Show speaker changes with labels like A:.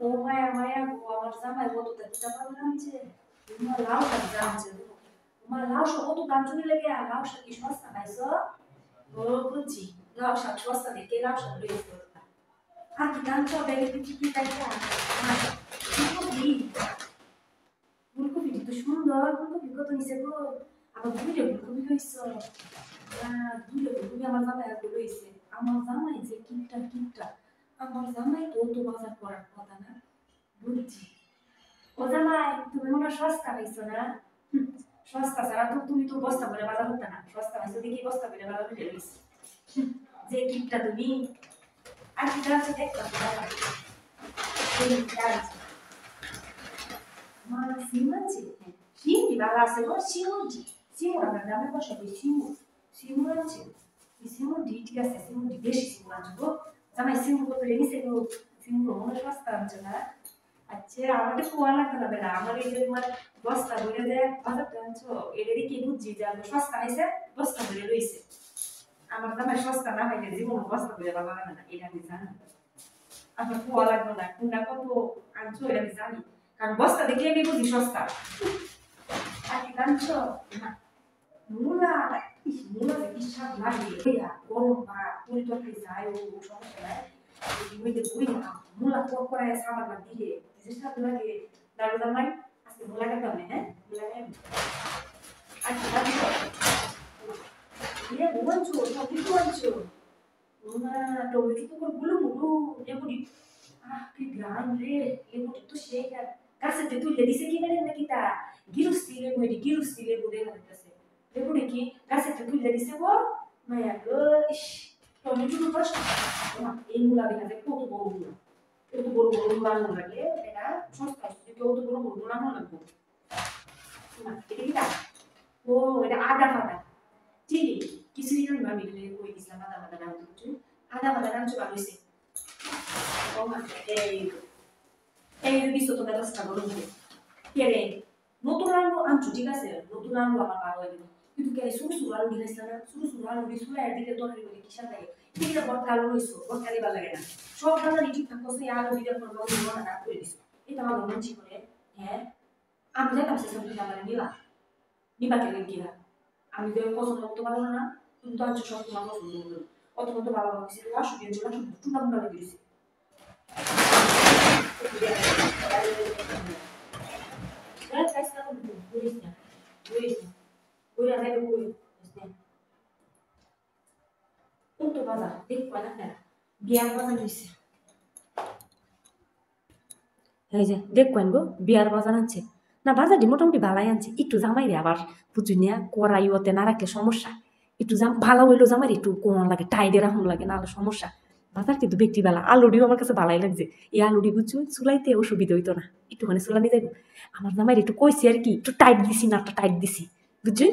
A: ও মায়া মায়া গো আমার জামাই কত কিতা পাবে আনছে তোমার লাউ শাক জানছে তোমার লাউ শাক কত দাম চলে লেগে লাউ শাক কি সস্তা পাইছো ও বুঝছি লাউ শাক সস্তা দেখে লাউ শাক লইছো আর কি দাম তো ব্যাগে কিছু কি পাইছা ফুলকপি ফুলকপি তো সুন্দর ফুলকপি কত নিছে গো আবার দুইটা ফুলকপি লইছো দুইটা ফুলকপি আমার জামাই আর লইছে আমার জামাই যে কিপটা আমার জামাই তো বাজার করার কথা না বুঝছি ও জামাই তুমি মনে হয় সস্তা পাইছো না সস্তা ছাড়া তো তুমি তো বস্তা করে বাজার করতে না সস্তা পাইছো দেখি বস্তা করে বাজার করে লইছি যে কিপটা তুমি আর কি দাম দেখতে মা সিম আছে সিম কি ভালো আছে গো সিম আমরা দামে বসাবো সিম আছে সিম ঠিক আছে সিম বেশি সিম আছে গো জামাই সিম কত লেগেছে গো সিম মনে সস্তা আছে না আচ্ছা আমাদের কোয়া লাগবে না বেটা আমার এই যে তোমার বস্তা ভরে দেয় বাজারটা আনছো এটারই কি বুঝছি যে আমি সস্তা হয়েছে বস্তা ভরে রয়েছে আমার জামাই সস্তা না হইলে জীবন বস্তা ভরে বাবা না এটা আমি জানি আমার কোয়া লাগবে না কোনটা কত আনছো এটা আমি জানি কারণ বস্তা দেখলে আমি বুঝি সস্তা আর কি আনছো না মূলা মূলা যে কি স্বাদ লাগে গরম ভাত পুরি তরকারি যায় ও সমস্যা নাই ওইতে বই না মূলা করে সাবার না দিয়ে যে স্বাদ লাগে দারু জামাই আজকে মূলা কাটতে হবে হ্যাঁ মূলা নেন আচ্ছা বলছো সব কিছু বলছো না টমেটো তো গুলো মুলু এগুলি কি গ্রাম রে এগুলি তো সেই গাছেতে তুলে দিছে কি মানে নাকি তা গিরুস্তি লেবু দেখা যাচ্ছে এগুলি কি গাছেতে তুলে দিছে গো মায়া গো টমেটো তো কষ্ট এই মূলা দেখা যায় কত বড় মূলা লাগে এটা সস্তা কত বড় মূলা না লাগবে এটা ও এটা আদা পাতা ঠিক কিছুদিন আমি ভাবি কই দিছিলাম আদা পাতা দাম দিচ্ছি আদা পাতা দাম চলে আসছে ও মা এই বিশ টাকা 10 টাকা করে কে রে নতুন আলু আনছো ঠিক আছে নতুন আলু আমার ভালো লাগে কিন্তু কে সুরু আলু দিলাইছ না সুরু আলু দিছুলা দিলে তরকারি করে কি স্বাদ লাগে ঠিক আছে বটকা আলু হইছো বটকালি ভালো লাগে না সব ধরনের ঠিক থাকতো সেই আলু দিলে পর মন না করে দিছো এটা আমার মন করে হ্যাঁ আমি যাইতাম সে সব আমার নিবা কেন কি না আমি তো পছন্দ করতে পারবো না তুমি তো আনছো সব তোমার পছন্দ করবে অত মতো ভালো লাগছে লাস্ট দিয়ে চলে টুনা মুনা লেগে দিছি দেখবেন গো বিয়ার বাজার আনছে না বাজারটি মোটামুটি ভালাই আনছে একটু জামাই রে আবার বুঝুন না কড়াই ওতে না রাখলে সমস্যা একটু ভালো হইলো জামাই একটু কোন লাগে টাইডে রাখুন লাগে নাহলে সমস্যা বাজার কিন্তু ব্যক্তি বেলা আলুডিও আমার কাছে ভালাই লাগছে এই আলুডি বুঝছো চুলাইতে অসুবিধা হইতো না একটুখানি চুলানি যাইব আমার জামাই একটু কইছি আর কি একটু টাইট দিছি না টাইট দিছি বুঝছি